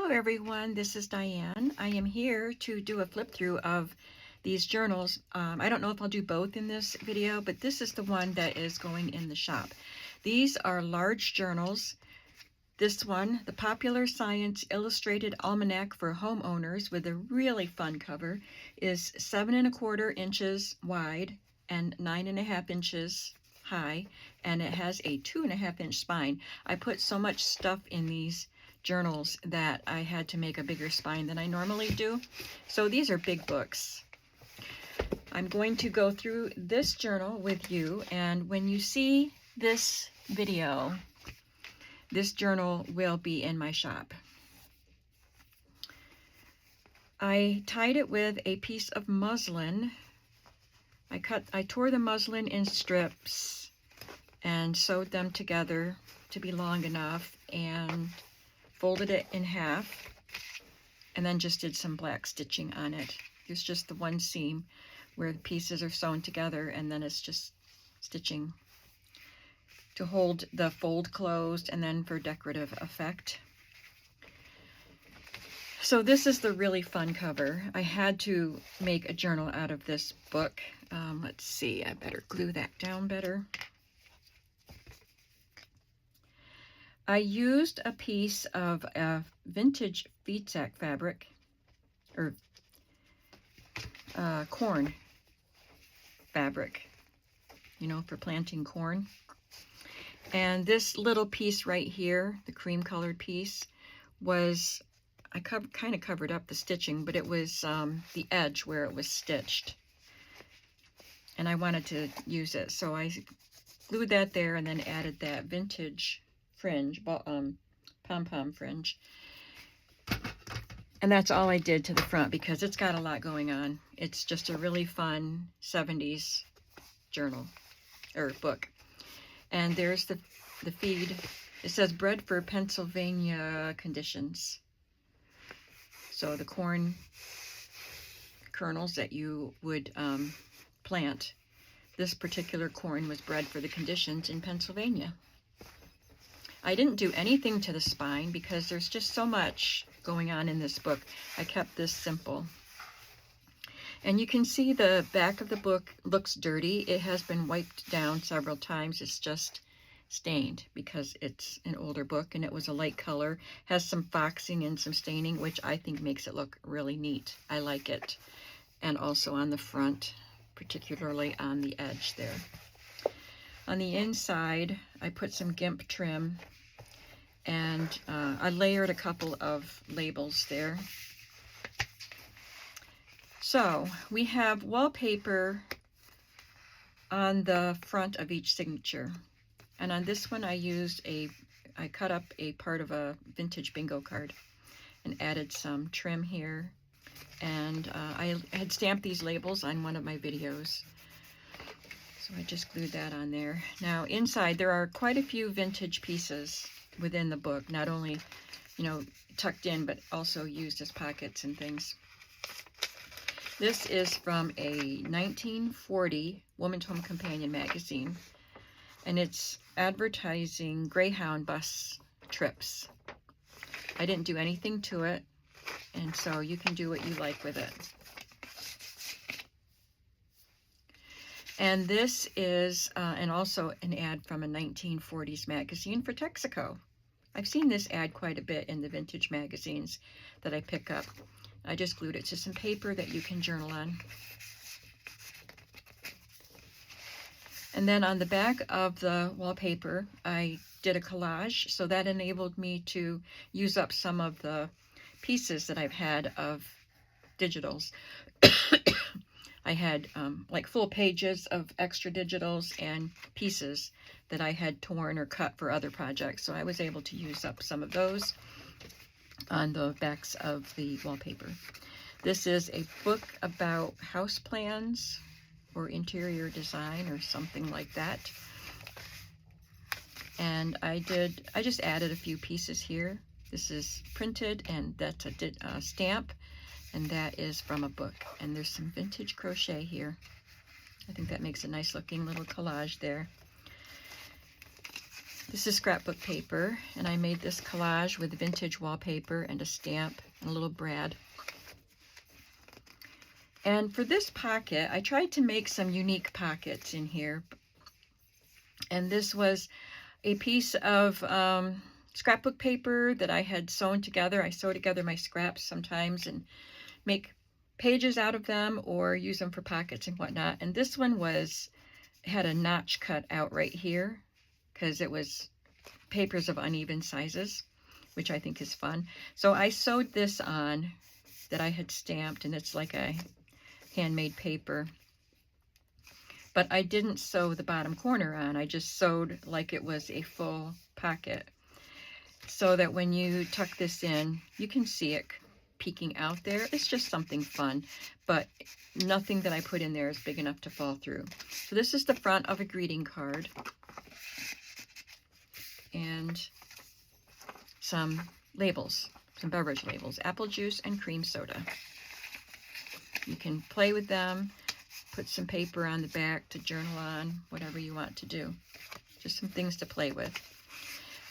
Hello everyone, this is Diane. I am here to do a flip through of these journals. I don't know if I'll do both in this video, but this is the one that is going in the shop. These are large journals. This one, the Popular Science Illustrated Almanac for Homeowners with a really fun cover, is 7¼ inches wide and 9½ inches high, and it has a 2½ inch spine. I put so much stuff in these journals that I had to make a bigger spine than I normally do. So these are big books. I'm going to go through this journal with you, and when you see this video, this journal will be in my shop. I tied it with a piece of muslin. I tore the muslin in strips and sewed them together to be long enough and folded it in half, and then just did some black stitching on it. There's just the one seam where the pieces are sewn together, and then it's just stitching to hold the fold closed and then for decorative effect. So this is the really fun cover. I had to make a journal out of this book. Let's see, I better glue that down better. I used a piece of a vintage feed sack fabric, or corn fabric, you know, for planting corn. And this little piece right here, the cream colored piece, was, I kind of covered up the stitching, but it was the edge where it was stitched. And I wanted to use it, so I glued that there and then added that vintage fringe, pom-pom fringe. And that's all I did to the front because it's got a lot going on. It's just a really fun 70s journal, or book. And there's the feed. It says bred for Pennsylvania conditions. So the corn kernels that you would plant, this particular corn was bred for the conditions in Pennsylvania. I didn't do anything to the spine because there's just so much going on in this book. I kept this simple. And you can see the back of the book looks dirty. It has been wiped down several times. It's just stained because it's an older book and it was a light color. Has some foxing and some staining, which I think makes it look really neat. I like it. And also on the front, particularly on the edge there. On the inside, I put some GIMP trim, and I layered a couple of labels there. So we have wallpaper on the front of each signature. And on this one, I cut up a part of a vintage bingo card and added some trim here. And I had stamped these labels on one of my videos. So I just glued that on there. Now inside there are quite a few vintage pieces within the book, not only, you know, tucked in, but also used as pockets and things. This is from a 1940 Woman's Home Companion magazine, and it's advertising Greyhound bus trips. I didn't do anything to it, and so you can do what you like with it. And this is and also an ad from a 1940s magazine for Texaco. I've seen this ad quite a bit in the vintage magazines that I pick up. I just glued it to some paper that you can journal on. And then on the back of the wallpaper, I did a collage, so that enabled me to use up some of the pieces that I've had of digitals. I had like full pages of extra digitals and pieces that I had torn or cut for other projects. So I was able to use up some of those on the backs of the wallpaper. This is a book about house plans or interior design or something like that. And I just added a few pieces here. This is printed, and that's a stamp. And that is from a book. And there's some vintage crochet here. I think that makes a nice looking little collage there. This is scrapbook paper, and I made this collage with vintage wallpaper and a stamp and a little brad. And for this pocket, I tried to make some unique pockets in here. And this was a piece of scrapbook paper that I had sewn together. I sew together my scraps sometimes and make pages out of them or use them for pockets and whatnot. And this one had a notch cut out right here because it was papers of uneven sizes, which I think is fun. So I sewed this on that I had stamped, and it's like a handmade paper. But I didn't sew the bottom corner on. I just sewed like it was a full pocket, so that when you tuck this in, you can see it peeking out there. It's just something fun, but nothing that I put in there is big enough to fall through. So this is the front of a greeting card, and some labels, some beverage labels, apple juice and cream soda. You can play with them, put some paper on the back to journal on, whatever you want to do. Just some things to play with.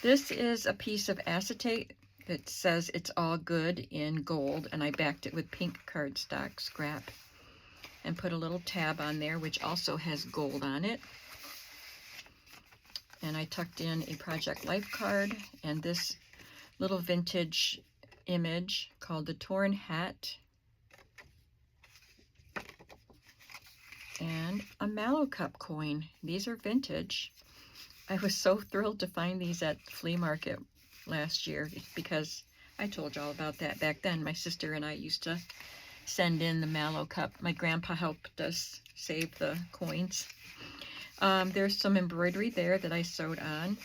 This is a piece of acetate that says it's all good in gold, and I backed it with pink cardstock scrap and put a little tab on there which also has gold on it. And I tucked in a Project Life card and this little vintage image called the Torn Hat, and a Mallow Cup coin. These are vintage. I was so thrilled to find these at the flea market last year because I told you all about that back then. My sister and I used to send in the Mallow Cup. My grandpa helped us save the coins. There's some embroidery there that I sewed on,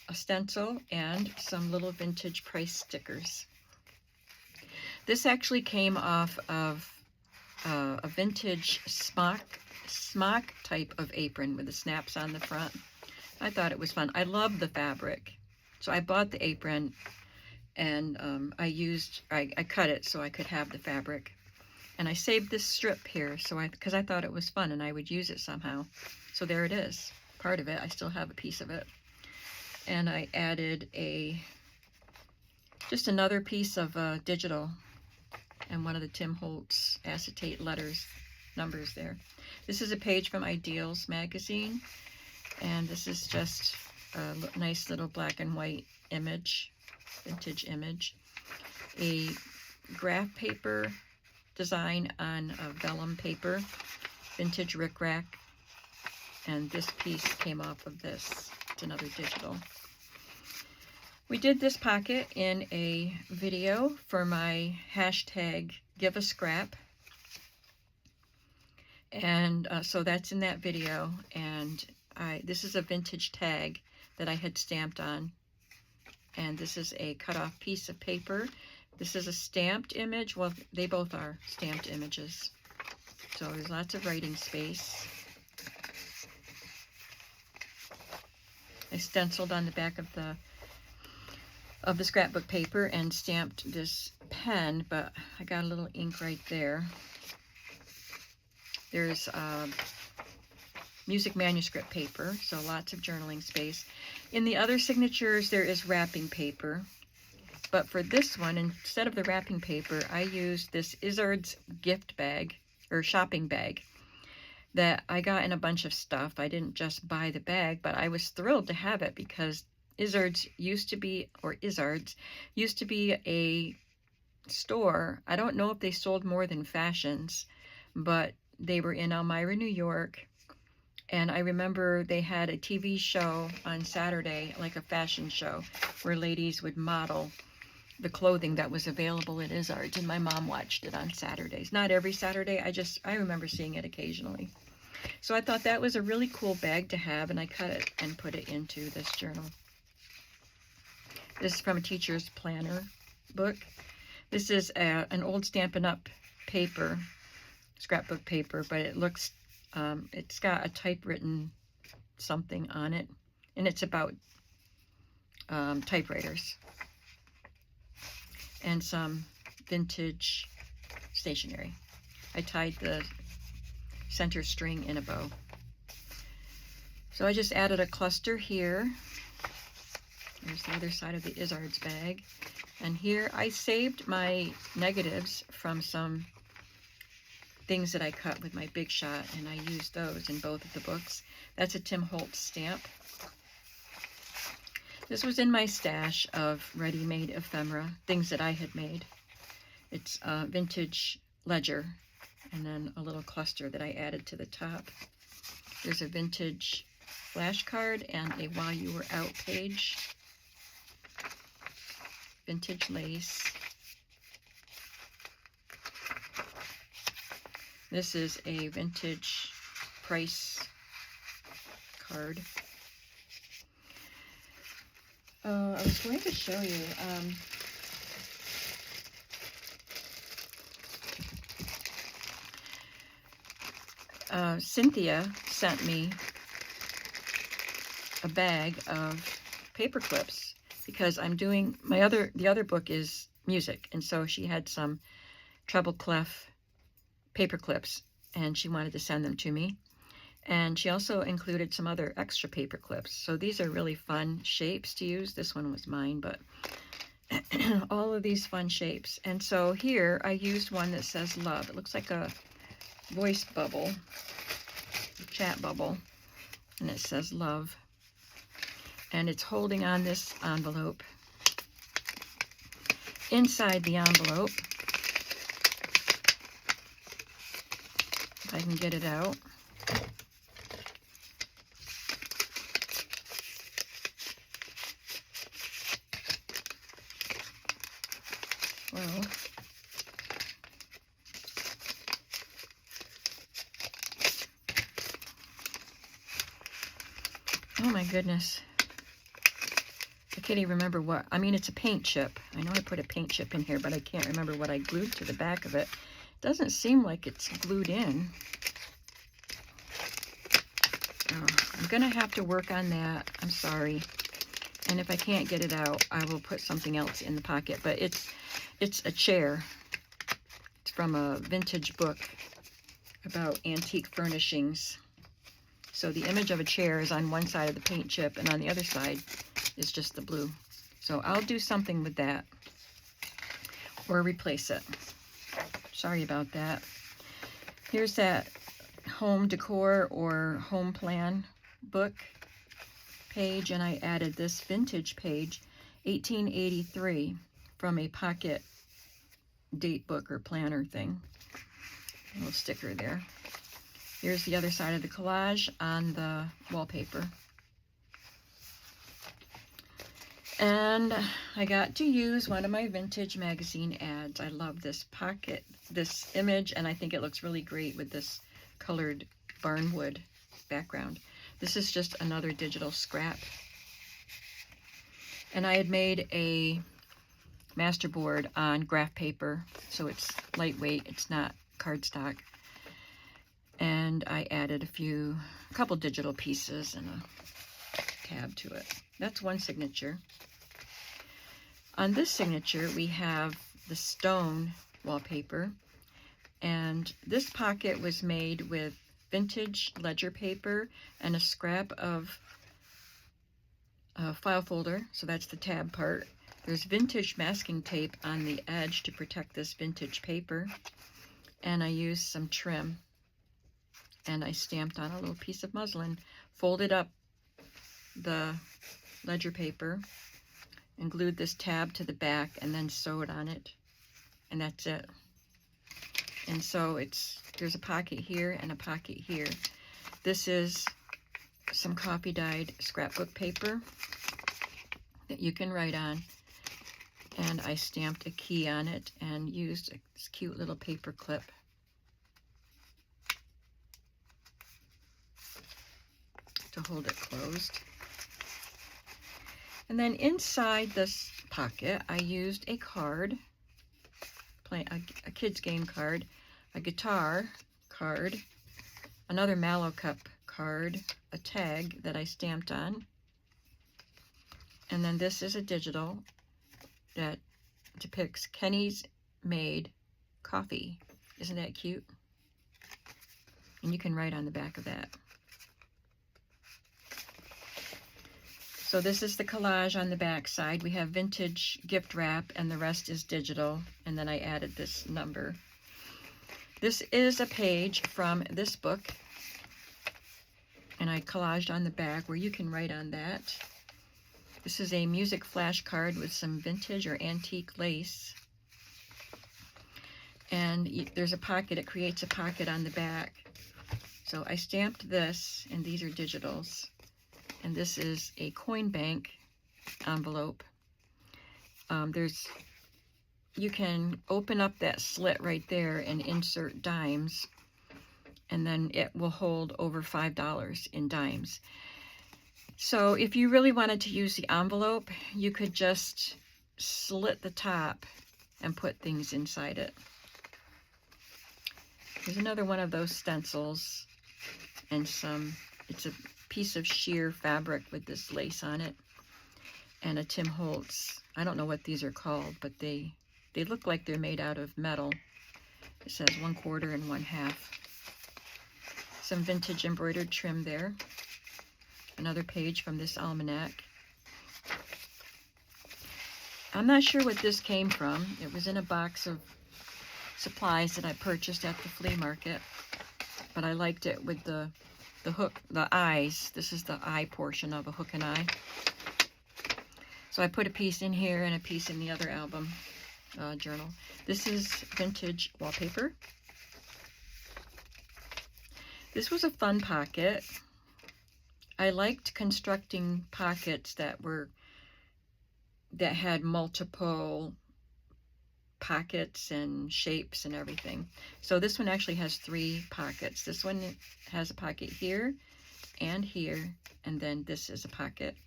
a stencil, and some little vintage price stickers. This actually came off of a vintage smock type of apron with the snaps on the front. I thought it was fun. I love the fabric. So I bought the apron, and I cut it so I could have the fabric. And I saved this strip here because I thought it was fun and I would use it somehow. So there it is, part of it. I still have a piece of it. And I added just another piece of digital and one of the Tim Holtz acetate numbers there. This is a page from Ideals magazine, and this is just a nice little black and white image, vintage image. A graph paper design on vellum paper, vintage rickrack, and this piece came off of this. It's another digital. We did this pocket in a video for my hashtag Give a Scrap, and so that's in that video. And this is a vintage tag that I had stamped on, and this is a cut off piece of paper. This is a stamped image. Well, they both are stamped images, so there's lots of writing space. I stenciled on the back of the scrapbook paper and stamped this pen, but I got a little ink right there. There's music manuscript paper, so lots of journaling space. In the other signatures, there is wrapping paper, but for this one, instead of the wrapping paper, I used this Izzard's gift bag, or shopping bag, that I got in a bunch of stuff. I didn't just buy the bag, but I was thrilled to have it because Izzard's used to be a store. I don't know if they sold more than fashions, but they were in Elmira, New York. And I remember they had a TV show on Saturday, like a fashion show, where ladies would model the clothing that was available at Izzard's, and my mom watched it on Saturdays. Not every Saturday, I remember seeing it occasionally. So I thought that was a really cool bag to have, and I cut it and put it into this journal. This is from a teacher's planner book. This is an old Stampin' Up! Paper, scrapbook paper, but it looks, it's got a typewritten something on it, and it's about typewriters and some vintage stationery. I tied the center string in a bow. So I just added a cluster here There's the other side of the Izzard's bag. And here I saved my negatives from some things that I cut with my Big Shot, and I used those in both of the books. That's a Tim Holtz stamp. This was in my stash of ready-made ephemera, things that I had made. It's a vintage ledger, and then a little cluster that I added to the top. There's a vintage flashcard and a While You Were Out page. Vintage lace. This is a vintage price card. I was going to show you. Cynthia sent me a bag of paper clips because I'm doing the other book is music, and so she had some treble clef paper clips and she wanted to send them to me. And she also included some other extra paper clips. So these are really fun shapes to use. This one was mine, but all of these fun shapes. And so here I used one that says love. It looks like a voice bubble, chat bubble, and it says love. And it's holding on this envelope. Inside the envelope, if I can get it out, well, oh my goodness. I can't even remember what, I mean, it's a paint chip. I know I put a paint chip in here, but I can't remember what I glued to the back of it. Doesn't seem like it's glued in. Oh, I'm gonna have to work on that. I'm sorry. And if I can't get it out, I will put something else in the pocket. But it's a chair. It's from a vintage book about antique furnishings. So the image of a chair is on one side of the paint chip, and on the other side is just the blue. So I'll do something with that or replace it. Sorry about that. Here's that home decor or home plan book page, and I added this vintage page, 1883, from a pocket date book or planner thing. A little sticker there. Here's the other side of the collage on the wallpaper. And I got to use one of my vintage magazine ads. I love this pocket, this image, and I think it looks really great with this colored barnwood background. This is just another digital scrap. And I had made a masterboard on graph paper, so it's lightweight, it's not cardstock. And I added a couple digital pieces and a tab to it. That's one signature. On this signature, we have the stone wallpaper, and this pocket was made with vintage ledger paper and a scrap of file folder, so that's the tab part. There's vintage masking tape on the edge to protect this vintage paper, and I used some trim, and I stamped on a little piece of muslin, folded up the ledger paper, and glued this tab to the back, and then sewed on it, and that's it. And so there's a pocket here and a pocket here. This is some coffee dyed scrapbook paper that you can write on, and I stamped a key on it and used this cute little paper clip to hold it closed. And then inside this pocket, I used a card, a kid's game card, a guitar card, another Mallow Cup card, a tag that I stamped on, and then this is a digital that depicts Kenny's made coffee. Isn't that cute? And you can write on the back of that. So this is the collage on the back side. We have vintage gift wrap, and the rest is digital. And then I added this number. This is a page from this book, and I collaged on the back where you can write on that. This is a music flashcard with some vintage or antique lace. And there's a pocket. It creates a pocket on the back. So I stamped this, and these are digitals. And this is a coin bank envelope. You can open up that slit right there and insert dimes, and then it will hold over $5 in dimes. So if you really wanted to use the envelope, you could just slit the top and put things inside it. Here's another one of those stencils, and it's a piece of sheer fabric with this lace on it, and a Tim Holtz. I don't know what these are called, but they look like they're made out of metal. It says 1/4 and 1/2. Some vintage embroidered trim there. Another page from this almanac. I'm not sure what this came from. It was in a box of supplies that I purchased at the flea market, but I liked it with the hook, the eyes. This is the eye portion of a hook and eye. So I put a piece in here and a piece in the other album journal. This is vintage wallpaper. This was a fun pocket. I liked constructing pockets that had multiple pockets and shapes and everything. So this one actually has 3 pockets. This one has a pocket here and here, and then this is a pocket.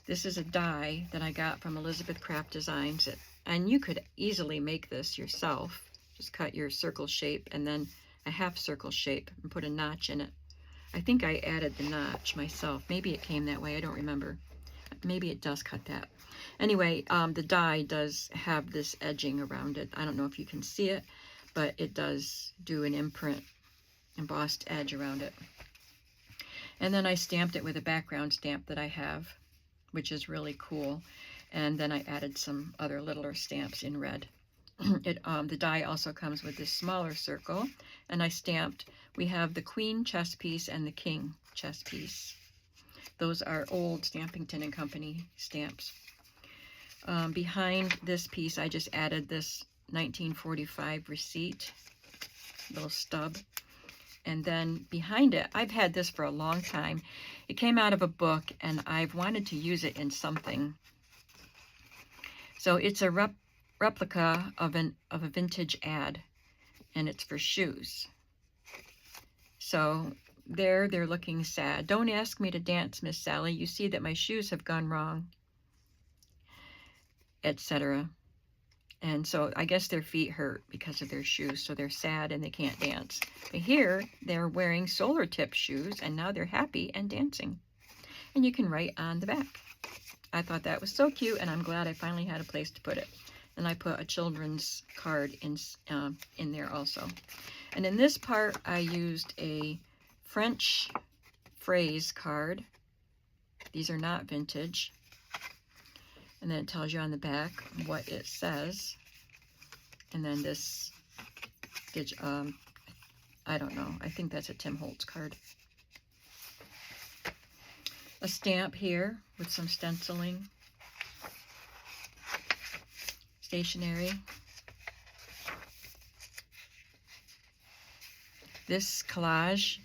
This is a die that I got from Elizabeth Craft Designs, and you could easily make this yourself. Just cut your circle shape and then a half circle shape and put a notch in it. I think I added the notch myself. Maybe it came that way. I don't remember. Maybe it does cut that. Anyway, the die does have this edging around it. I don't know if you can see it, but it does do an imprint, embossed edge around it. And then I stamped it with a background stamp that I have, which is really cool. And then I added some other littler stamps in red. The die also comes with this smaller circle, and I stamped, we have the Queen chess piece and the King chess piece. Those are old Stampington & Company stamps. Behind this piece, I just added this 1945 receipt, little stub. And then behind it, I've had this for a long time. It came out of a book, and I've wanted to use it in something. So it's a replica of a vintage ad, and it's for shoes. So they're looking sad. "Don't ask me to dance, Miss Sally. You see that my shoes have gone wrong," etc. And so I guess their feet hurt because of their shoes, so they're sad and they can't dance. But here they're wearing solar tip shoes, and now they're happy and dancing. And you can write on the back. I thought that was so cute, and I'm glad I finally had a place to put it. And I put a children's card in there also. And in this part, I used a French phrase card. These are not vintage. And then it tells you on the back what it says. And then this, I don't know, I think that's a Tim Holtz card. A stamp here with some stenciling. Stationery. This collage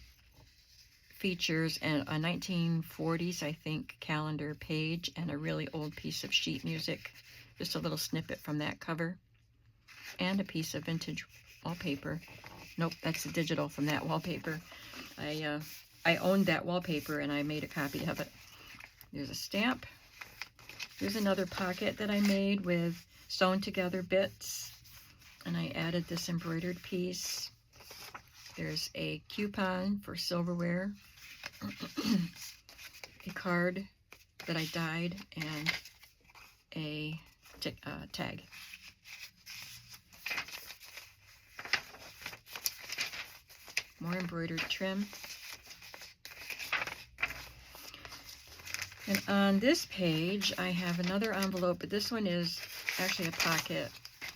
features a 1940s, I think, calendar page and a really old piece of sheet music. Just a little snippet from that cover. And a piece of vintage wallpaper. Nope, that's the digital from that wallpaper. I owned that wallpaper, and I made a copy of it. There's a stamp. Here's another pocket that I made with sewn together bits, and I added this embroidered piece. There's a coupon for silverware, a card that I dyed, and a tag. More embroidered trim. And on this page, I have another envelope, but this one is actually a pocket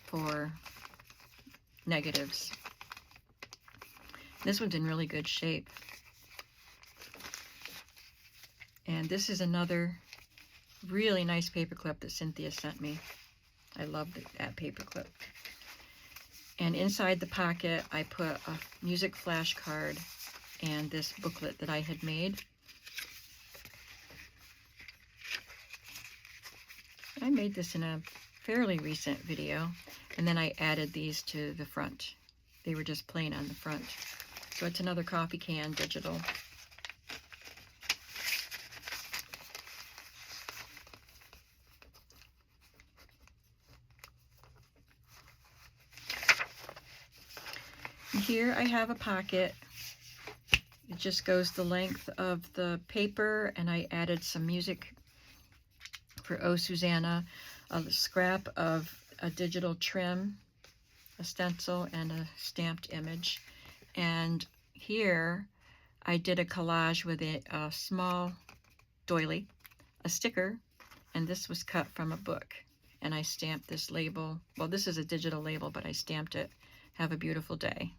for negatives. This one's in really good shape. And this is another really nice paperclip that Cynthia sent me. I love that paperclip. And inside the pocket, I put a music flashcard and this booklet that I had made. I made this in a fairly recent video, and then I added these to the front. They were just plain on the front. So it's another coffee can digital. And here I have a pocket. It just goes the length of the paper, and I added some music for Oh Susanna, a scrap of a digital trim, a stencil, and a stamped image. And here I did a collage with a small doily, a sticker, and this was cut from a book. And I stamped this label. Well, this is a digital label, but I stamped it, "Have a beautiful day."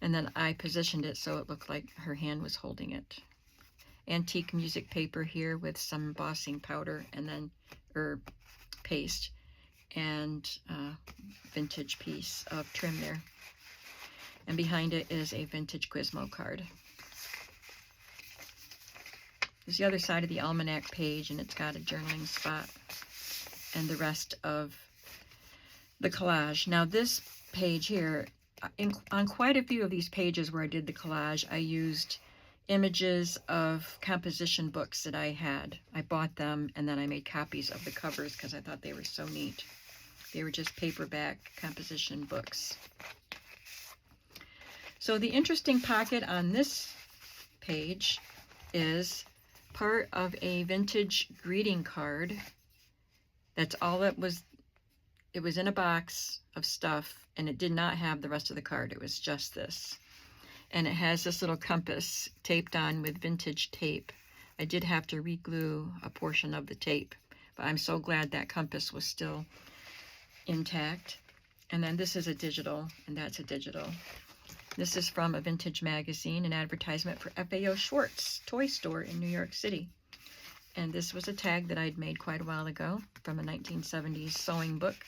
And then I positioned it so it looked like her hand was holding it. Antique music paper here with some embossing powder and then paste, and vintage piece of trim there. And behind it is a vintage Gizmo card. There's the other side of the almanac page, and it's got a journaling spot and the rest of the collage. Now this page here, on quite a few of these pages where I did the collage, I used images of composition books that I had. I bought them, and then I made copies of the covers because I thought they were so neat. They were just paperback composition books. So the interesting pocket on this page is part of a vintage greeting card. That's all it was. It was in a box of stuff, and it did not have the rest of the card. It was just this. And it has this little compass taped on with vintage tape. I did have to re-glue a portion of the tape, but I'm so glad that compass was still intact. And then this is a digital, and that's a digital. This is from a vintage magazine, an advertisement for FAO Schwartz toy store in New York City. And this was a tag that I'd made quite a while ago from a 1970s sewing book.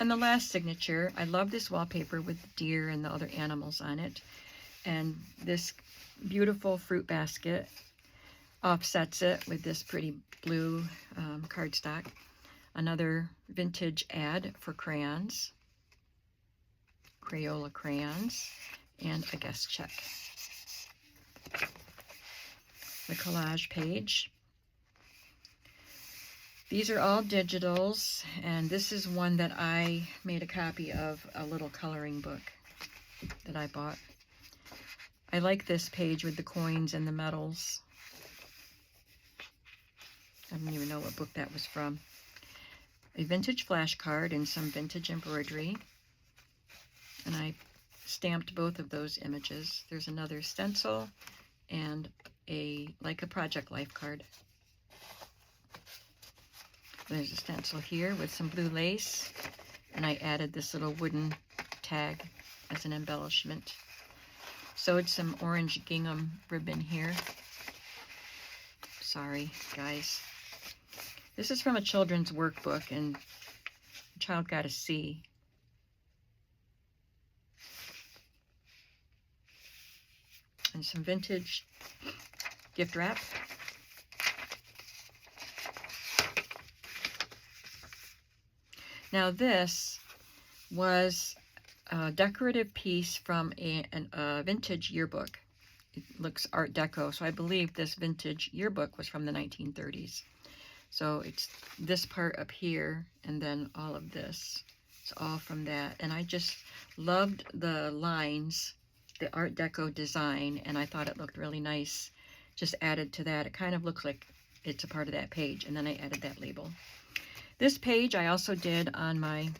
And the last signature, I love this wallpaper with the deer and the other animals on it. And this beautiful fruit basket offsets it with this pretty blue cardstock. Another vintage ad for crayons, Crayola crayons, and a guest check. The collage page. These are all digitals, and this is one that I made a copy of, a little coloring book that I bought. I like this page with the coins and the medals. I don't even know what book that was from. A vintage flashcard and some vintage embroidery. And I stamped both of those images. There's another stencil and a Project Life card. There's a stencil here with some blue lace, and I added this little wooden tag as an embellishment. Sewed some orange gingham ribbon here. Sorry, guys. This is from a children's workbook, and the child got a C. And some vintage gift wrap. Now this was a decorative piece from a vintage yearbook. It looks Art Deco, so I believe this vintage yearbook was from the 1930s. So it's this part up here, and then all of this. It's all from that. And I just loved the lines, the Art Deco design, and I thought it looked really nice. Just added to that. It kind of looks like it's a part of that page, and then I added that label. This page I also did on my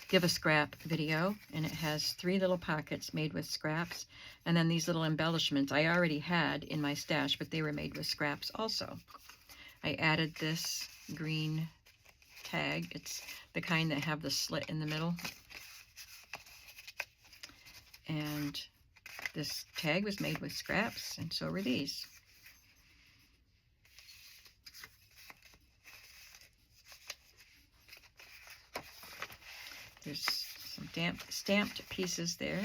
give a scrap video, and it has 3 little pockets made with scraps, and then these little embellishments I already had in my stash, but they were made with scraps also. I added this green tag. It's the kind that have the slit in the middle. And this tag was made with scraps, and so were these. There's some stamped pieces there.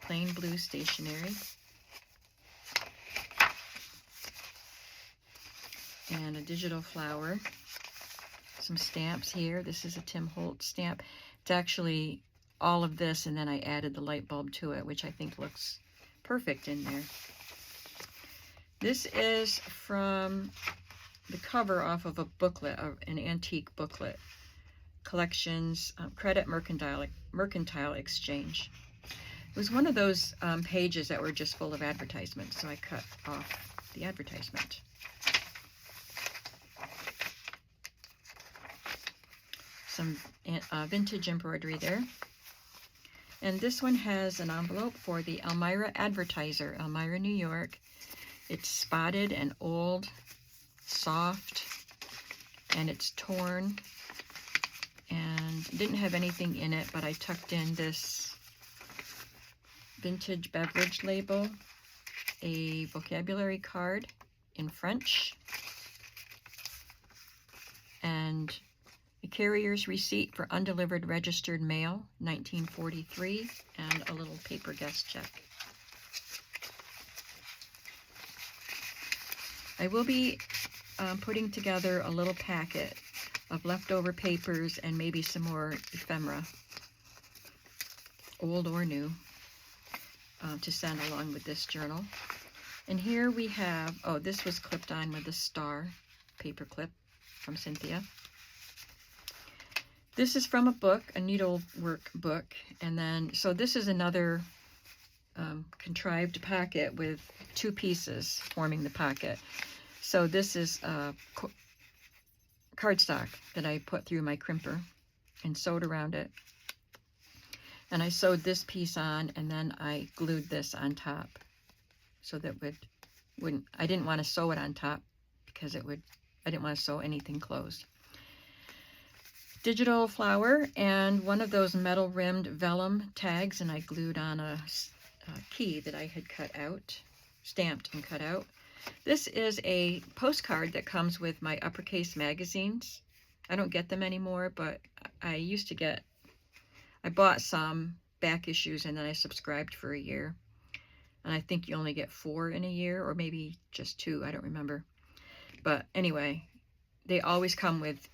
Plain blue stationery. And a digital flower. Some stamps here. This is a Tim Holtz stamp. It's actually all of this, and then I added the light bulb to it, which I think looks perfect in there. This is from the cover off of a booklet, an antique booklet. Collections, Credit Mercantile Exchange. It was one of those pages that were just full of advertisements, so I cut off the advertisement. Some vintage embroidery there. And this one has an envelope for the Elmira Advertiser, Elmira, New York. It's spotted and old, soft, and it's torn. And didn't have anything in it, but I tucked in this vintage beverage label, a vocabulary card in French, and a carrier's receipt for undelivered registered mail, 1943, and a little paper guest check. I will be putting together a little packet of leftover papers and maybe some more ephemera, old or new, to send along with this journal. And here we have, oh, this was clipped on with a star paper clip from Cynthia. This is from a book, a needlework book, and then, so this is another contrived pocket with 2 pieces forming the pocket. So this is cardstock that I put through my crimper and sewed around it. And I sewed this piece on, and then I glued this on top so that I didn't want to sew it on top because I didn't want to sew anything closed. Digital flower and one of those metal rimmed vellum tags, and I glued on a key that I had cut out, stamped and cut out. This is a postcard that comes with my uppercase magazines. I don't get them anymore, but I used to get, I bought some back issues and then I subscribed for a year. And I think you only get 4 in a year, or maybe just 2, I don't remember. But anyway, they always come with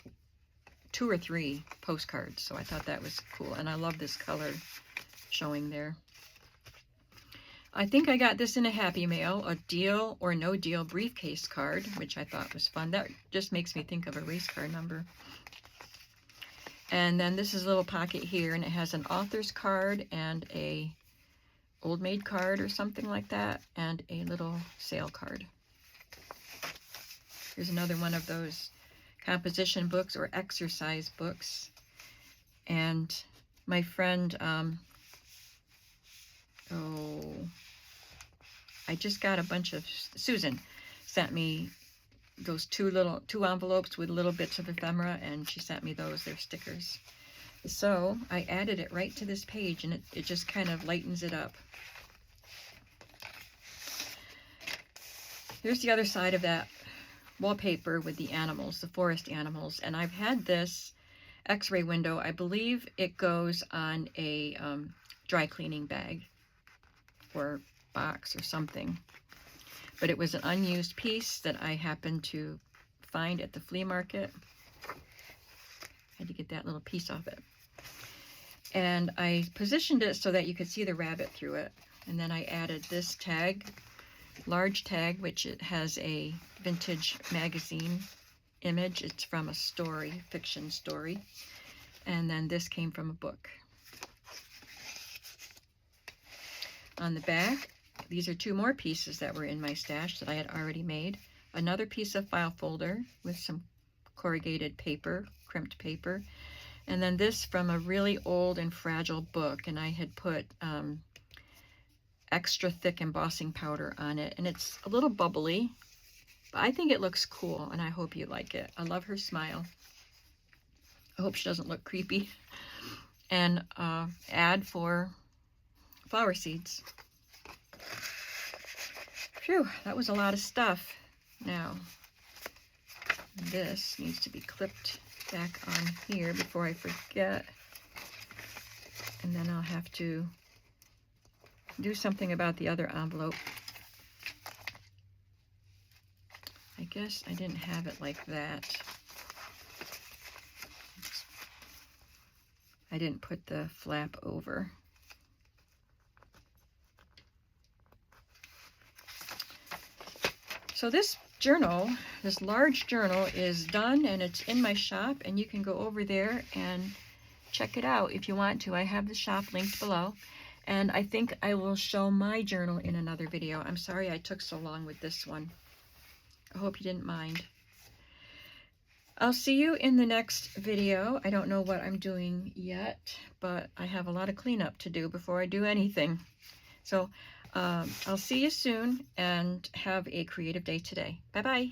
2 or 3 postcards, so I thought that was cool. And I love this color showing there. I think I got this in a Happy Mail, a deal or no deal briefcase card, which I thought was fun. That just makes me think of a race car number. And then this is a little pocket here, and it has an author's card and a Old Maid card or something like that, and a little sale card. Here's another one of those composition books or exercise books. And my friend, I just got a bunch of, Susan sent me those 2 envelopes with little bits of ephemera, and she sent me those, they're stickers. So I added it right to this page, and it just kind of lightens it up. Here's the other side of that wallpaper with the animals, the forest animals, and I've had this x-ray window. I believe it goes on a dry cleaning bag or box or something, but it was an unused piece that I happened to find at the flea market. Had to get that little piece off it, and I positioned it so that you could see the rabbit through it. And then I added this tag, large tag, which it has a vintage magazine image. It's from a story, fiction story, and then this came from a book. On the back, these are 2 more pieces that were in my stash that I had already made. Another piece of file folder with some corrugated paper, crimped paper, And then this from a really old and fragile book, and I had put extra thick embossing powder on it, and it's a little bubbly, but I think it looks cool, and I hope you like it. I love her smile. I hope she doesn't look creepy. And ad for flower seeds. Phew, that was a lot of stuff. Now, this needs to be clipped back on here before I forget. And then I'll have to do something about the other envelope. I guess I didn't have it like that. I didn't put the flap over. So this journal, this large journal, is done and it's in my shop, and you can go over there and check it out if you want to. I have the shop linked below, and I think I will show my journal in another video. I'm sorry I took so long with this one. I hope you didn't mind. I'll see you in the next video. I don't know what I'm doing yet, but I have a lot of cleanup to do before I do anything. So I'll see you soon, and have a creative day today. Bye-bye.